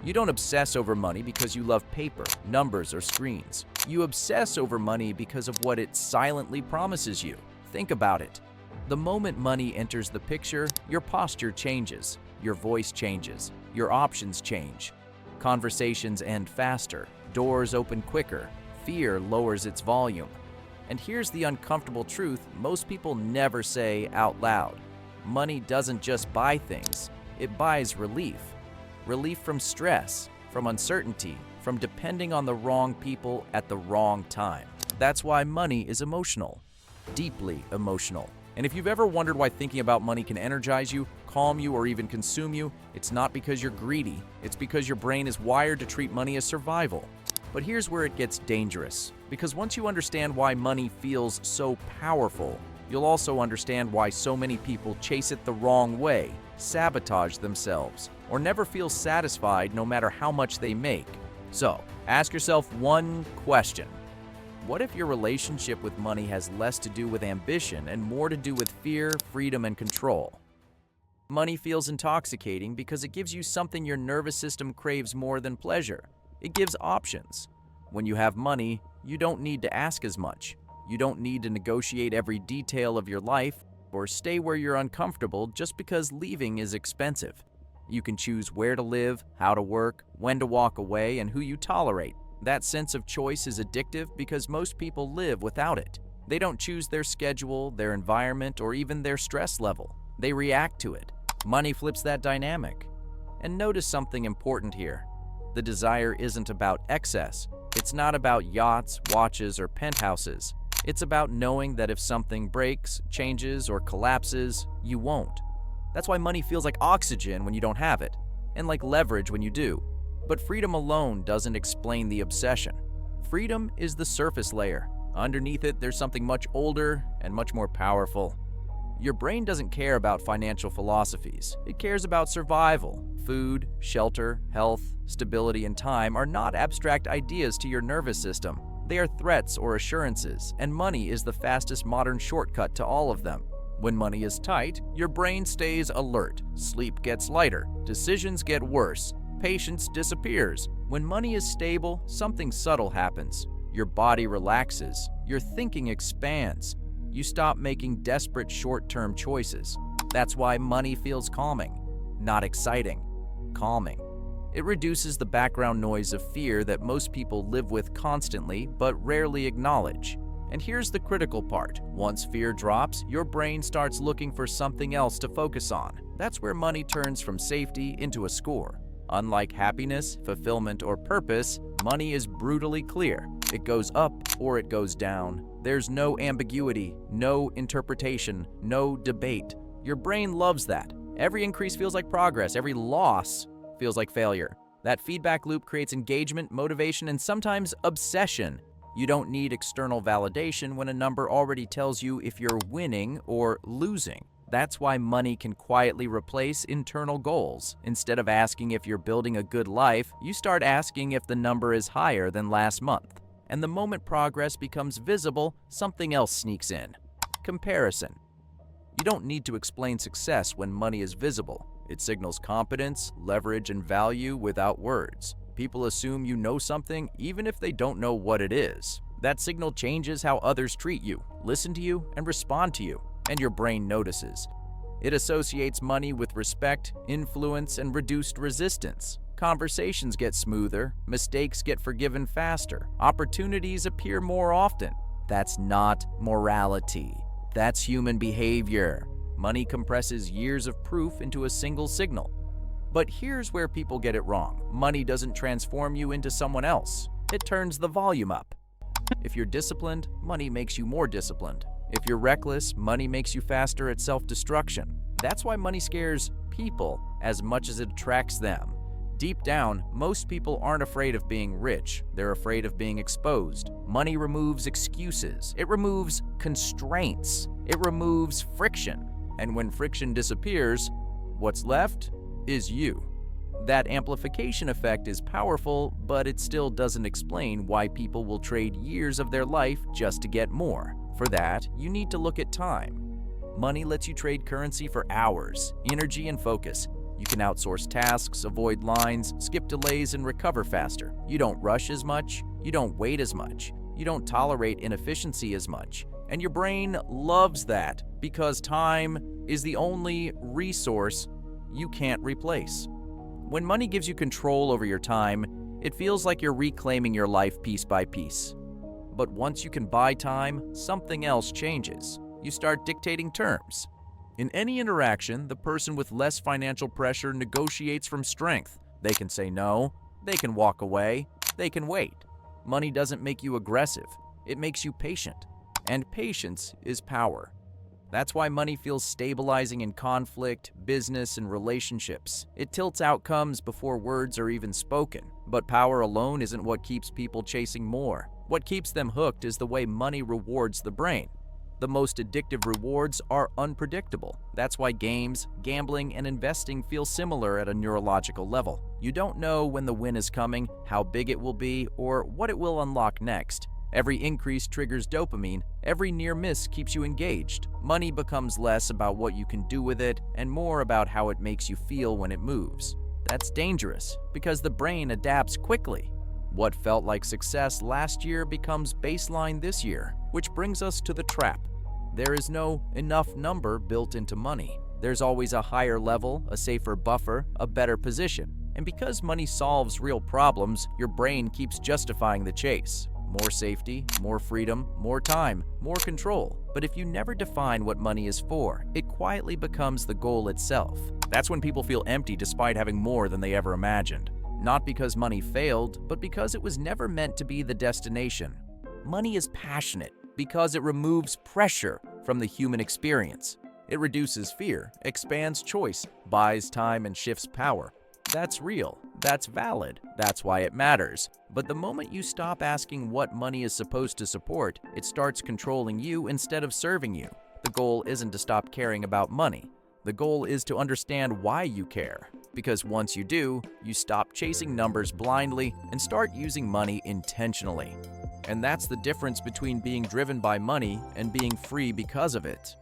You don't obsess over money because you love paper, numbers, or screens. You obsess over money because of what it silently promises you. Think about it. The moment money enters the picture, your posture changes, your voice changes, your options change. Conversations end faster, doors open quicker, fear lowers its volume. And here's the uncomfortable truth most people never say out loud. Money doesn't just buy things, it buys relief. Relief from stress, from uncertainty, from depending on the wrong people at the wrong time. That's why money is emotional, deeply emotional. And if you've ever wondered why thinking about money can energize you, calm you, or even consume you, it's not because you're greedy. It's because your brain is wired to treat money as survival. But here's where it gets dangerous. Because once you understand why money feels so powerful, you'll also understand why so many people chase it the wrong way, sabotage themselves, or never feel satisfied no matter how much they make. So, ask yourself one question. What if your relationship with money has less to do with ambition and more to do with fear, freedom, and control? Money feels intoxicating because it gives you something your nervous system craves more than pleasure. It gives options. When you have money, you don't need to ask as much. You don't need to negotiate every detail of your life or stay where you're uncomfortable just because leaving is expensive. You can choose where to live, how to work, when to walk away, and who you tolerate. That sense of choice is addictive because most people live without it. They don't choose their schedule, their environment, or even their stress level. They react to it. Money flips that dynamic. And notice something important here. The desire isn't about excess. It's not about yachts, watches, or penthouses. It's about knowing that if something breaks, changes, or collapses, you won't. That's why money feels like oxygen when you don't have it, and like leverage when you do. But freedom alone doesn't explain the obsession. Freedom is the surface layer. Underneath it, there's something much older and much more powerful. Your brain doesn't care about financial philosophies. It cares about survival. Food, shelter, health, stability, and time are not abstract ideas to your nervous system. They are threats or assurances, and money is the fastest modern shortcut to all of them. When money is tight, your brain stays alert, sleep gets lighter, decisions get worse, patience disappears. When money is stable, something subtle happens. Your body relaxes, your thinking expands. You stop making desperate short-term choices. That's why money feels calming, not exciting, calming. It reduces the background noise of fear that most people live with constantly but rarely acknowledge. And here's the critical part. Once fear drops, your brain starts looking for something else to focus on. That's where money turns from safety into a score. Unlike happiness, fulfillment, or purpose, money is brutally clear. It goes up or it goes down. There's no ambiguity, no interpretation, no debate. Your brain loves that. Every increase feels like progress. Every loss feels like failure. That feedback loop creates engagement, motivation, and sometimes obsession. You don't need external validation when a number already tells you if you're winning or losing. That's why money can quietly replace internal goals. Instead of asking if you're building a good life, you start asking if the number is higher than last month. And the moment progress becomes visible, something else sneaks in. Comparison. You don't need to explain success when money is visible. It signals competence, leverage, and value without words. People assume you know something even if they don't know what it is. That signal changes how others treat you, listen to you, and respond to you. And your brain notices. It associates money with respect, influence, and reduced resistance. Conversations get smoother, mistakes get forgiven faster, opportunities appear more often. That's not morality. That's human behavior. Money compresses years of proof into a single signal. But here's where people get it wrong. Money doesn't transform you into someone else. It turns the volume up. If you're disciplined, money makes you more disciplined. If you're reckless, money makes you faster at self-destruction. That's why money scares people as much as it attracts them. Deep down, most people aren't afraid of being rich. They're afraid of being exposed. Money removes excuses. It removes constraints. It removes friction. And when friction disappears, what's left is you. That amplification effect is powerful, but it still doesn't explain why people will trade years of their life just to get more. For that, you need to look at time. Money lets you trade currency for hours, energy, and focus. You can outsource tasks, avoid lines, skip delays, and recover faster. You don't rush as much. You don't wait as much. You don't tolerate inefficiency as much. And your brain loves that because time is the only resource you can't replace. When money gives you control over your time, it feels like you're reclaiming your life piece by piece. But once you can buy time, something else changes. You start dictating terms. In any interaction, the person with less financial pressure negotiates from strength. They can say no, they can walk away, they can wait. Money doesn't make you aggressive, it makes you patient. And patience is power. That's why money feels stabilizing in conflict, business, and relationships. It tilts outcomes before words are even spoken. But power alone isn't what keeps people chasing more. What keeps them hooked is the way money rewards the brain. The most addictive rewards are unpredictable. That's why games, gambling, and investing feel similar at a neurological level. You don't know when the win is coming, how big it will be, or what it will unlock next. Every increase triggers dopamine. Every near miss keeps you engaged. Money becomes less about what you can do with it and more about how it makes you feel when it moves. That's dangerous because the brain adapts quickly. What felt like success last year becomes baseline this year, which brings us to the trap. There is no enough number built into money. There's always a higher level, a safer buffer, a better position. And because money solves real problems, your brain keeps justifying the chase. More safety, more freedom, more time, more control. But if you never define what money is for, it quietly becomes the goal itself. That's when people feel empty despite having more than they ever imagined. Not because money failed, but because it was never meant to be the destination. Money is passionate because it removes pressure from the human experience. It reduces fear, expands choice, buys time, and shifts power. That's real. That's valid. That's why it matters. But the moment you stop asking what money is supposed to support, it starts controlling you instead of serving you. The goal isn't to stop caring about money. The goal is to understand why you care. Because once you do, you stop chasing numbers blindly and start using money intentionally. And that's the difference between being driven by money and being free because of it.